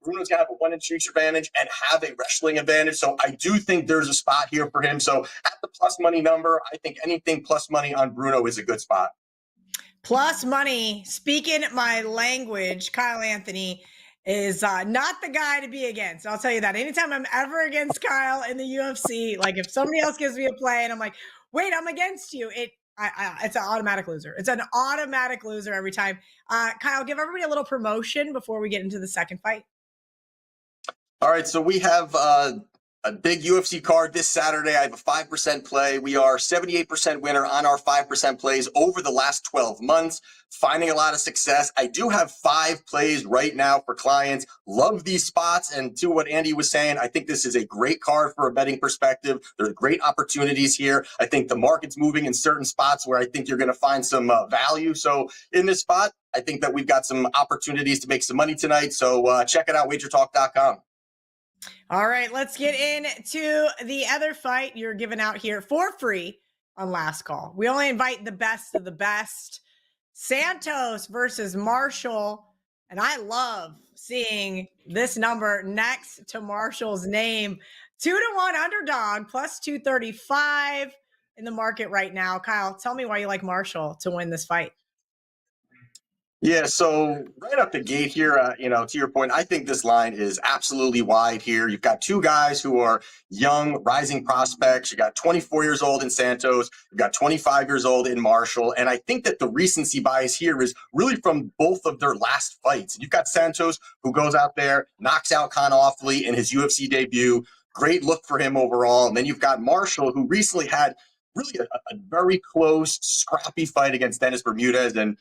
Speaker 5: Bruno's going to have a 1-inch reach advantage and have a wrestling advantage. So I do think there's a spot here for him. So at the plus money number, I think anything plus money on Bruno is a good spot.
Speaker 1: Plus money, speaking my language, Kyle Anthony is not the guy to be against. I'll tell you that. Anytime I'm ever against Kyle in the UFC, like if somebody else gives me a play and I'm like, wait, I'm against you, it's an automatic loser. It's an automatic loser every time. Kyle, give everybody a little promotion before we get into the second fight.
Speaker 5: All right, so we have a big UFC card this Saturday. I have a 5% play. We are 78% winner on our 5% plays over the last 12 months, finding a lot of success. I do have 5 plays right now for clients. Love these spots. And to what Andy was saying, I think this is a great card for a betting perspective. There's great opportunities here. I think the market's moving in certain spots where I think you're going to find some value. So in this spot, I think that we've got some opportunities to make some money tonight. So check it out, WagerTalk.com.
Speaker 1: All right, let's get into the other fight you're giving out here for free on Last Call. We only invite the best of the best. Santos versus Marshall. And I love seeing this number next to Marshall's name. 2-1 underdog plus 235 in the market right now. Kyle, tell me why you like Marshall to win this fight.
Speaker 5: Yeah, so right up the gate here, to your point, I think this line is absolutely wide here. You've got two guys who are young, rising prospects. You got 24 years old in Santos. You've got 25 years old in Marshall. And I think that the recency bias here is really from both of their last fights. You've got Santos, who goes out there, knocks out Con Offley in his UFC debut. Great look for him overall. And then you've got Marshall, who recently had really a very close, scrappy fight against Dennis Bermudez. And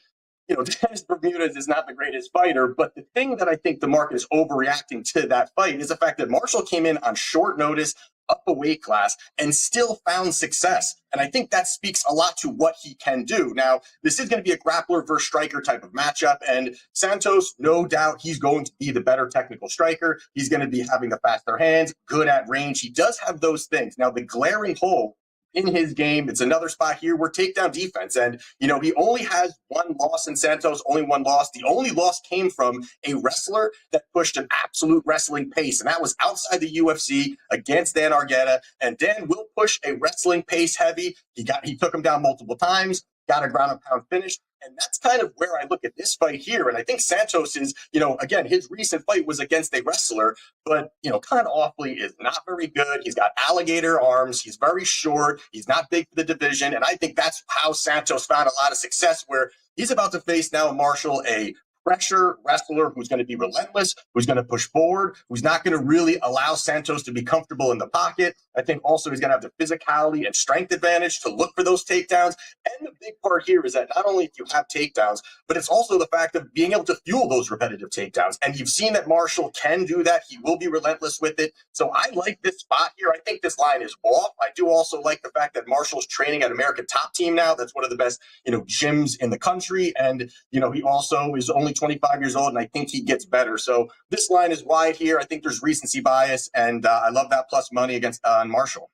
Speaker 5: Dennis Bermudez is not the greatest fighter, but the thing that I think the market is overreacting to that fight is the fact that Marshall came in on short notice, up a weight class, and still found success. And I think that speaks a lot to what he can do. Now, this is going to be a grappler versus striker type of matchup, and Santos, no doubt, he's going to be the better technical striker. He's going to be having the faster hands, good at range. He does have those things. Now, the glaring hole in his game, it's another spot here where takedown defense. And, he only has one loss in Santos, only one loss. The only loss came from a wrestler that pushed an absolute wrestling pace. And that was outside the UFC against Dan Argueta. And Dan will push a wrestling pace heavy. He took him down multiple times, got a ground and pound finish. And that's kind of where I look at this fight here. And I think Santos is, again, his recent fight was against a wrestler, but, Con Offley is not very good. He's got alligator arms. He's very short. He's not big for the division. And I think that's how Santos found a lot of success, where he's about to face now Marshall, a pressure wrestler who's going to be relentless, who's going to push forward, who's not going to really allow Santos to be comfortable in the pocket. I think also he's going to have the physicality and strength advantage to look for those takedowns. And the big part here is that not only do you have takedowns, but it's also the fact of being able to fuel those repetitive takedowns. And you've seen that Marshall can do that. He will be relentless with it. So I like this spot here. I think this line is off. I do also like the fact that Marshall's training at American Top Team now. That's one of the best, gyms in the country. And, he also is only 25 years old, and I think he gets better. So this line is wide here. I think there's recency bias, and I love that plus money against Marshall.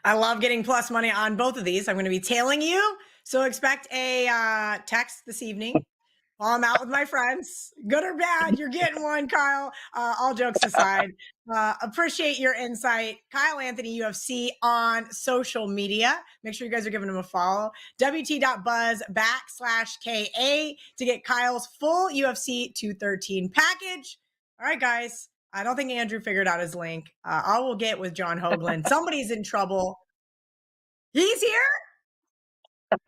Speaker 1: I love getting plus money on both of these. I'm going to be tailing you, so expect a text this evening while I'm out with my friends. Good or bad, you're getting one, Kyle. All jokes aside, appreciate your insight. Kyle Anthony UFC on social media. Make sure you guys are giving him a follow. WT.buzz/KA to get Kyle's full UFC 213 package. All right, guys. I don't think Andrew figured out his link. I will get with John Hoagland. Somebody's in trouble. He's here?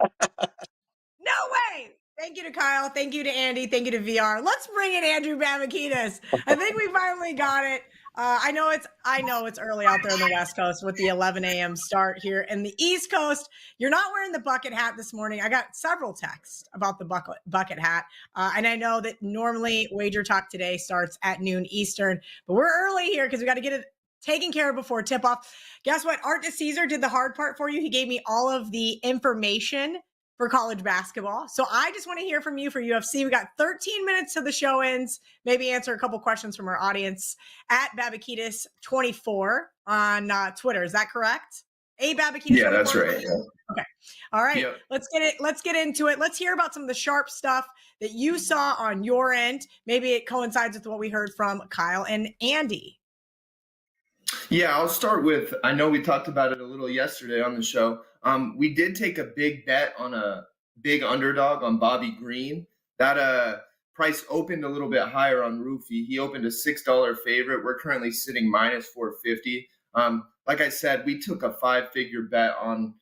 Speaker 1: No way. Thank you to Kyle. Thank you to Andy. Thank you to VR. Let's bring in Andrew Babakitas. I think we finally got it. I know it's early out there on the West Coast with the 11 a.m. start here in the East Coast. You're not wearing the bucket hat this morning. I got several texts about the bucket hat. And I know that normally WagerTalk today starts at noon Eastern, but we're early here because we got to get it taken care of before tip-off. Guess what? Art DeCesar did the hard part for you. He gave me all of the information for college basketball. So I just want to hear from you for UFC. We got 13 minutes till the show ends. Maybe answer a couple questions from our audience at Babakitas24 on Twitter. Is that correct? Babakitas.
Speaker 6: Yeah, that's right. Yeah.
Speaker 1: Okay. All right.
Speaker 6: Yep.
Speaker 1: Let's get into it. Let's hear about some of the sharp stuff that you saw on your end. Maybe it coincides with what we heard from Kyle and Andy.
Speaker 6: Yeah, I'll start with, I know we talked about it a little yesterday on the show. We did take a big bet on a big underdog on Bobby Green. That price opened a little bit higher on Roofy. He opened a $6 favorite. We're currently sitting minus 450. Like I said, we took a 5-figure bet on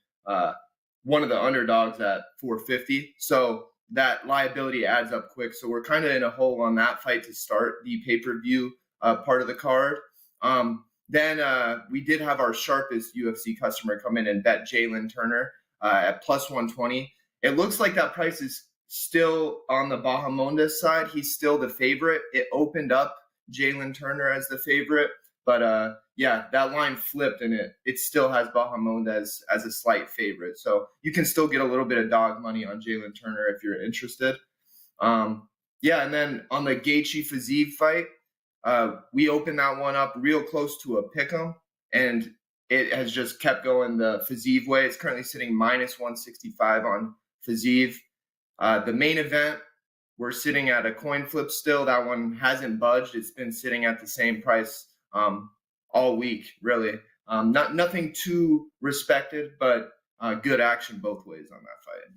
Speaker 6: one of the underdogs at 450. So that liability adds up quick. So we're kind of in a hole on that fight to start the pay-per-view part of the card. Then we did have our sharpest UFC customer come in and bet Jalen Turner at plus 120. It looks like that price is still on the Bahamondes side. He's still the favorite. It opened up Jalen Turner as the favorite. But, yeah, that line flipped, and it still has Bahamondes as a slight favorite. So you can still get a little bit of dog money on Jalen Turner if you're interested. Yeah, and then on the Gaethje Fiziev fight, we opened that one up real close to a pick'em, and it has just kept going the Fiziev way. It's currently sitting minus 165 on Fiziev. The main event, we're sitting at a coin flip still. That one hasn't budged. It's been sitting at the same price all week, really. Nothing too respected, but good action both ways on that fight.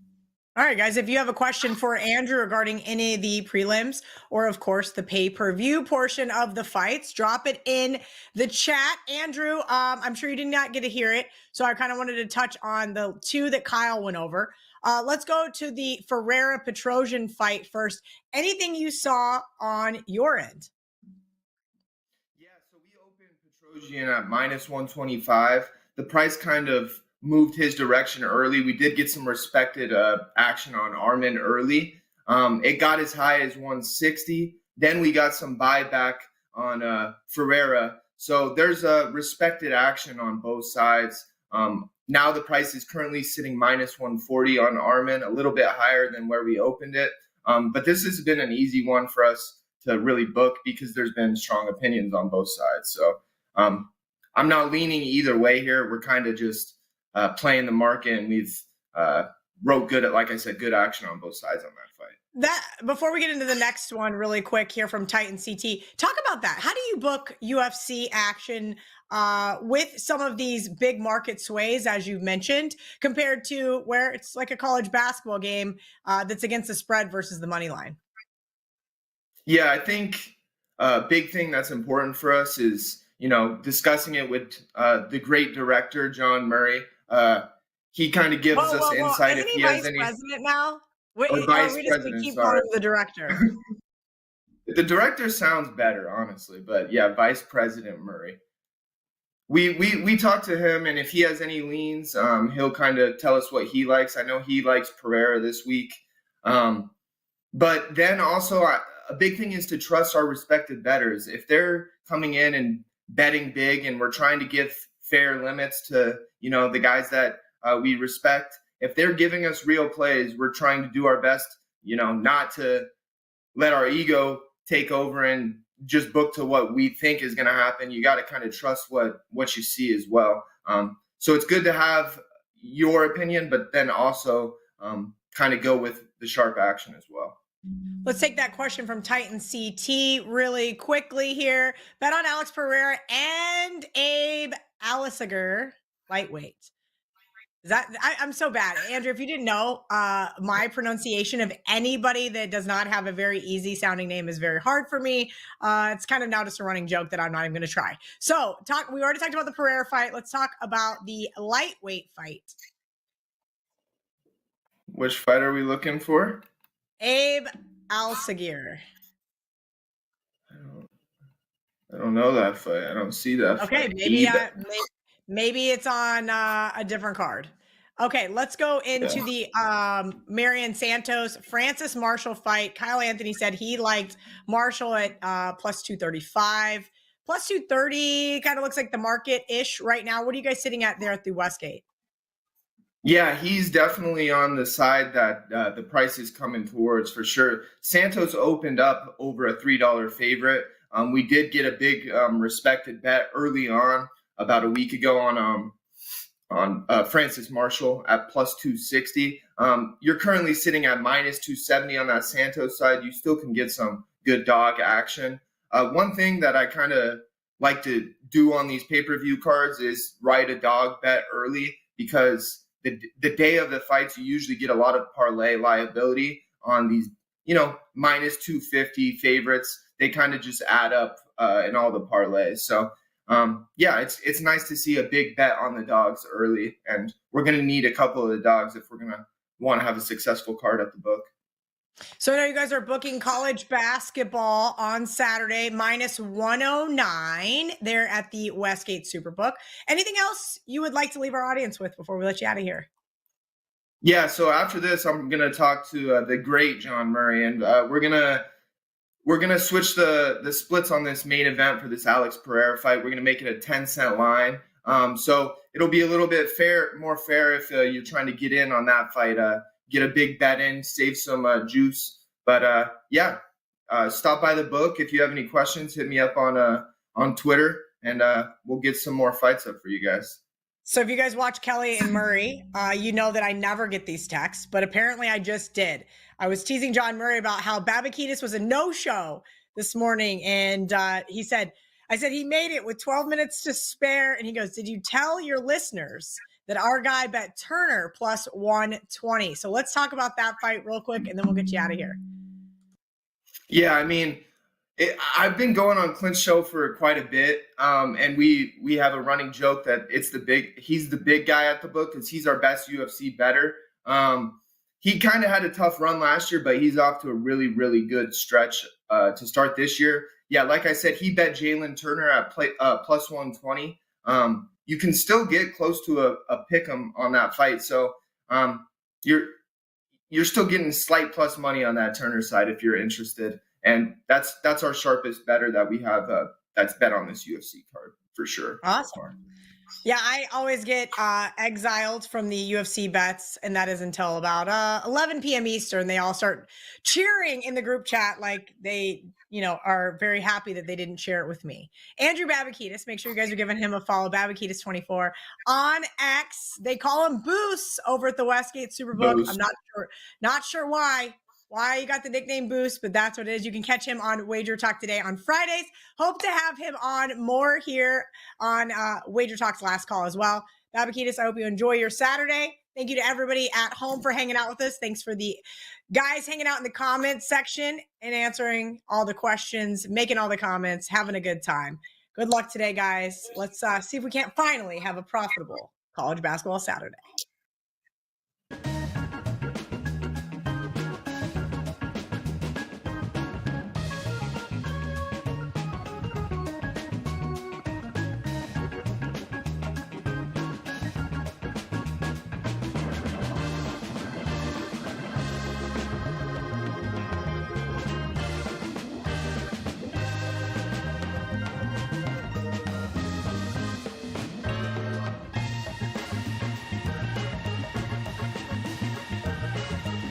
Speaker 1: All right, guys, if you have a question for Andrew regarding any of the prelims or, of course, the pay-per-view portion of the fights, drop it in the chat. Andrew, I'm sure you did not get to hear it, so I kind of wanted to touch on the two that Kyle went over. Let's go to the Ferreira-Petrosian fight first. Anything you saw on your end?
Speaker 6: Yeah, so we opened Petrosian at minus 125. The price kind of moved his direction early. We did get some respected action on Armin early. It got as high as 160. Then we got some buyback on Ferreira. So there's a respected action on both sides. Now the price is currently sitting minus 140 on Armin, a little bit higher than where we opened it. But this has been an easy one for us to really book because there's been strong opinions on both sides. So I'm not leaning either way here. We're kind of just playing the market, and we've wrote good at, like I said, good action on both sides on that fight.
Speaker 1: That before we get into the next one, really quick here from Titan CT, talk about that. How do you book UFC action with some of these big market sways, as you mentioned, compared to where it's like a college basketball game that's against the spread versus the money line?
Speaker 6: Yeah, I think a big thing that's important for us is, discussing it with the great director, John Murray. He kind of gives us insight.
Speaker 1: Isn't
Speaker 6: if
Speaker 1: he
Speaker 6: he has
Speaker 1: vice
Speaker 6: any
Speaker 1: president now? We keep
Speaker 6: sorry.
Speaker 1: calling him the director.
Speaker 6: The director sounds better, honestly, but yeah, Vice President Murray. We talked to him, and if he has any leans, he'll kind of tell us what he likes. I know he likes Pereira this week, but then also a big thing is to trust our respected bettors. If they're coming in and betting big, and we're trying to give fair limits to the guys that we respect. If they're giving us real plays, we're trying to do our best, not to let our ego take over and just book to what we think is going to happen. You got to kind of trust what you see as well. So it's good to have your opinion, but then also kind of go with the sharp action as well.
Speaker 1: Let's take that question from Titan CT really quickly here. Bet on Alex Pereira and Abe Alessager, lightweight. I'm so bad. Andrew, if you didn't know, my pronunciation of anybody that does not have a very easy sounding name is very hard for me. It's kind of now just a running joke that I'm not even going to try. So we already talked about the Pereira fight. Let's talk about the lightweight fight.
Speaker 6: Which fight are we looking for?
Speaker 1: Abe Alessager.
Speaker 6: I don't know that fight. I don't see that
Speaker 1: fight. Okay, maybe it's on a different card. Okay, let's go into the Marion Santos Francis Marshall fight. Kyle Anthony said he liked Marshall at plus 235. Plus 230 kind of looks like the market-ish right now. What are you guys sitting at there at the Westgate?
Speaker 6: Yeah, he's definitely on the side that the price is coming towards for sure. Santos opened up over a $3 favorite. We did get a big respected bet early on about a week ago on Francis Marshall at plus 260. You're currently sitting at minus 270 on that Santos side. You still can get some good dog action. One thing that I kind of like to do on these pay-per-view cards is write a dog bet early, because the day of the fights, you usually get a lot of parlay liability on these, minus 250 favorites. They kind of just add up in all the parlays. So, it's nice to see a big bet on the dogs early, and we're going to need a couple of the dogs if we're going to want to have a successful card at the book.
Speaker 1: So I know you guys are booking college basketball on Saturday, minus 109 there at the Westgate Superbook. Anything else you would like to leave our audience with before we let you out of here?
Speaker 6: Yeah, so after this, I'm going to talk to the great John Murray, and we're going to switch the splits on this main event for this Alex Pereira fight. We're going to make it a 10-cent line. So it'll be a little bit more fair if you're trying to get in on that fight. Get a big bet in, save some juice. But stop by the book. If you have any questions, hit me up on Twitter, and we'll get some more fights up for you guys.
Speaker 1: So if you guys watch Kelly and Murray, you know that I never get these texts, but apparently I just did. I was teasing John Murray about how Babakitis was a no-show this morning, and I said he made it with 12 minutes to spare, and he goes, "Did you tell your listeners that our guy bet Turner plus 120. So let's talk about that fight real quick, and then we'll get you out of here.
Speaker 6: Yeah, I mean, I've been going on Clint's show for quite a bit, and we have a running joke that he's the big guy at the book because he's our best UFC bettor. He kind of had a tough run last year, but he's off to a really, really good stretch to start this year. Yeah, like I said, he bet Jalen Turner at plus 120. You can still get close to a pick 'em on that fight, so you're still getting slight plus money on that Turner side if you're interested. And that's our sharpest bettor that we have that's bet on this UFC card for sure.
Speaker 1: Awesome. Yeah, I always get exiled from the UFC bets, and that is until about 11 p.m. Eastern. They all start cheering in the group chat like they, are very happy that they didn't share it with me. Andrew Babakitis, make sure you guys are giving him a follow. Babakitis24 on X. They call him Boost over at the Westgate Superbook.
Speaker 6: Boost.
Speaker 1: I'm not sure why you got the nickname Boost, but that's what it is. You can catch him on Wager Talk today on Fridays. Hope to have him on more here on Wager Talk's last call as well. Babakitis, I hope you enjoy your Saturday. Thank you to everybody at home for hanging out with us. Thanks for the guys hanging out in the comments section and answering all the questions, making all the comments, having a good time. Good luck today, guys. Let's see if we can't finally have a profitable college basketball Saturday.